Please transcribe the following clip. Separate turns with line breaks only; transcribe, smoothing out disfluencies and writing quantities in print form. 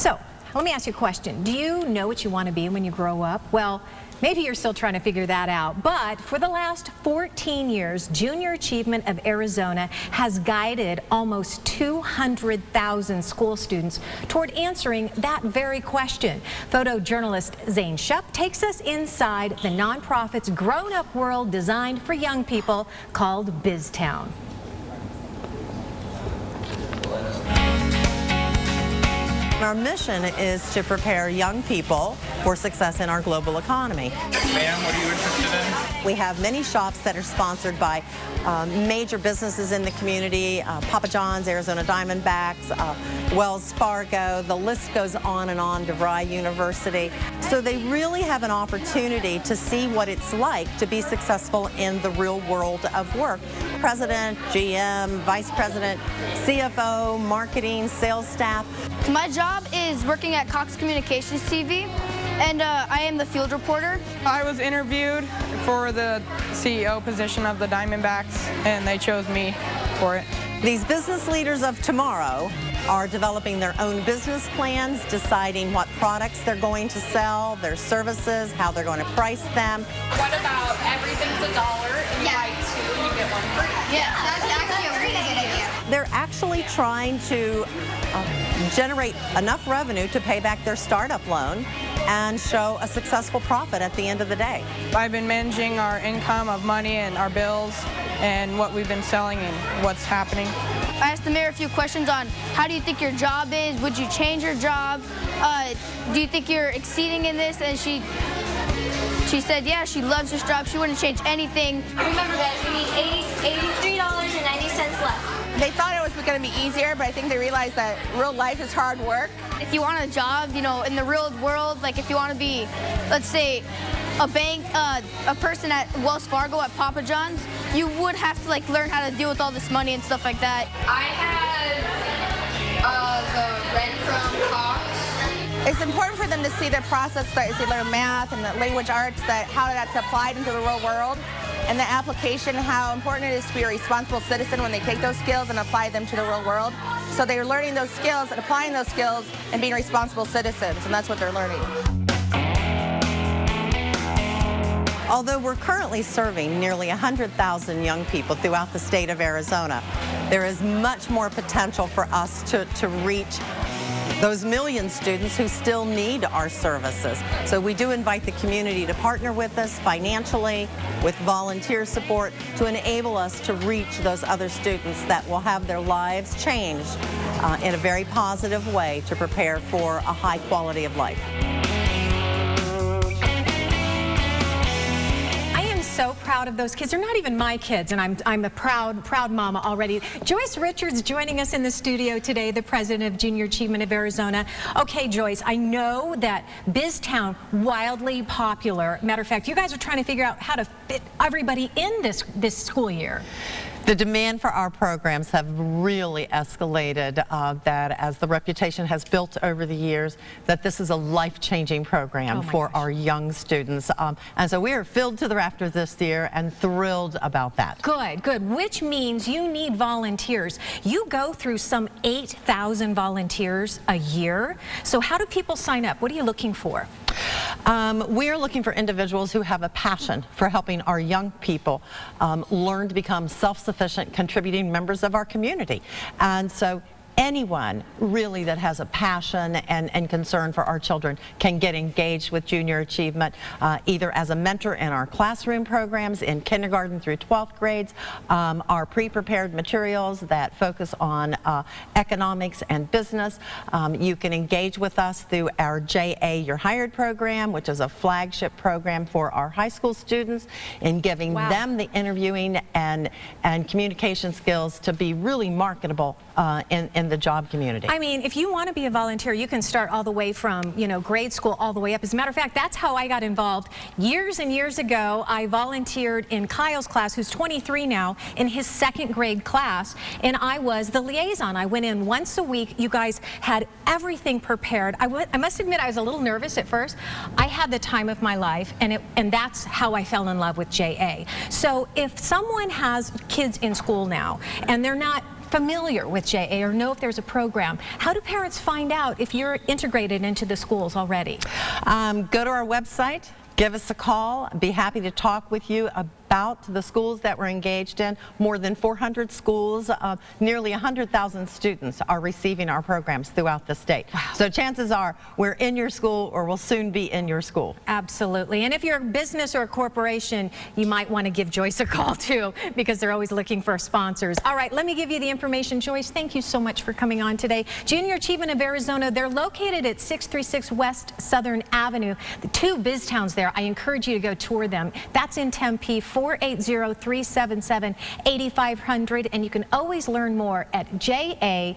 So, let me ask you a question. Do you know what you want to be when you grow up? Well, maybe you're still trying to figure that out, but for the last 14 years, Junior Achievement of Arizona has guided almost 200,000 school students toward answering that very question. Photojournalist Zane Shupp takes us inside the nonprofit's grown-up world designed for young people called BizTown.
Our mission is to prepare young people for success in our global economy.
Ma'am, what are you interested in?
We have many shops that are sponsored by major businesses in the community, Papa John's, Arizona Diamondbacks, Wells Fargo, the list goes on and on, DeVry University. So they really have an opportunity to see what it's like to be successful in the real world of work. President, GM, Vice President, CFO, marketing, sales staff.
My job is working at Cox Communications TV, and I am the field reporter.
I was interviewed for the CEO position of the Diamondbacks, and they chose me for it.
These business leaders of tomorrow are developing their own business plans, deciding what products they're going to sell, their services, how they're going to price them.
What about everything's $1 and you buy 2 and you get 1 free?
Yeah, that's actually a really good idea.
They're actually trying to generate enough revenue to pay back their startup loan and show a successful profit at the end of the day.
I've been managing our income of money and our bills and what we've been selling and what's happening.
I asked the mayor a few questions on how do you think your job is? Would you change your job? Do you think you're exceeding in this? And she said, yeah, she loves her job. She wouldn't change anything.
Remember guys, we need $83.90 left.
They thought it was going to be easier, but I think they realized that real life is hard work.
If you want a job, you know, in the real world, like if you want to be, let's say, a bank, a person at Wells Fargo at Papa John's, you would have to like learn how to deal with all this money and stuff like that.
I have the rent from Cox. It's important for them to see the process that is they learn math and the language arts, that how that's applied into the real world, and the application, how important it is to be a responsible citizen when they take those skills and apply them to the real world. So they're learning those skills and applying those skills and being responsible citizens, and that's what they're learning.
Although we're currently serving nearly 100,000 young people throughout the state of Arizona, there is much more potential for us to reach those million students who still need our services. So we do invite the community to partner with us financially, with volunteer support, to enable us to reach those other students that will have their lives changed in a very positive way to prepare for a high quality of life.
So proud of those kids. They're not even my kids, and I'm a proud mama already. Joyce Richards joining us in the studio today, the president of Junior Achievement of Arizona. Okay, Joyce, I know that BizTown, wildly popular. Matter of fact, you guys are trying to figure out how to fit everybody in this school year.
The demand for our programs have really escalated, that as the reputation has built over the years, that this is a life-changing program for our young students. And so we are filled to the rafters this year and thrilled about that.
Good, good, which means you need volunteers. You go through some 8,000 volunteers a year. So how do people sign up? What are you looking for?
We are looking for individuals who have a passion for helping our young people learn to become self-sufficient, contributing members of our community. And so anyone really that has a passion and concern for our children can get engaged with Junior Achievement, either as a mentor in our classroom programs in kindergarten through 12th grades, our pre-prepared materials that focus on economics and business. You can engage with us through our JA You're Hired program, which is a flagship program for our high school students, in giving them the interviewing and communication skills to be really marketable in the job community.
I mean, if you want to be a volunteer, you can start all the way from, you know, grade school all the way up. As a matter of fact, that's how I got involved. Years and years ago, I volunteered in Kyle's class, who's 23 now, in his 2nd grade class, and I was the liaison. I went in once a week. You guys had everything prepared. I must admit, I was a little nervous at first. I had the time of my life, and that's how I fell in love with JA. So if someone has kids in school now, and they're not familiar with JA or know if there's a program, how do parents find out if you're integrated into the schools already?
Go to our website, give us a call. Be happy to talk with you about the schools that we're engaged in. More than 400 schools, nearly 100,000 students are receiving our programs throughout the state. Wow. So chances are we're in your school or will soon be in your school.
Absolutely. And if you're a business or a corporation, you might want to give Joyce a call too, because they're always looking for sponsors. All right, let me give you the information. Joyce, thank you so much for coming on today. Junior Achievement of Arizona, they're located at 636 West Southern Avenue. The 2 BizTowns there. I encourage you to go tour them. That's in Tempe. 480-377-8500, and you can always learn more at jaaz.org.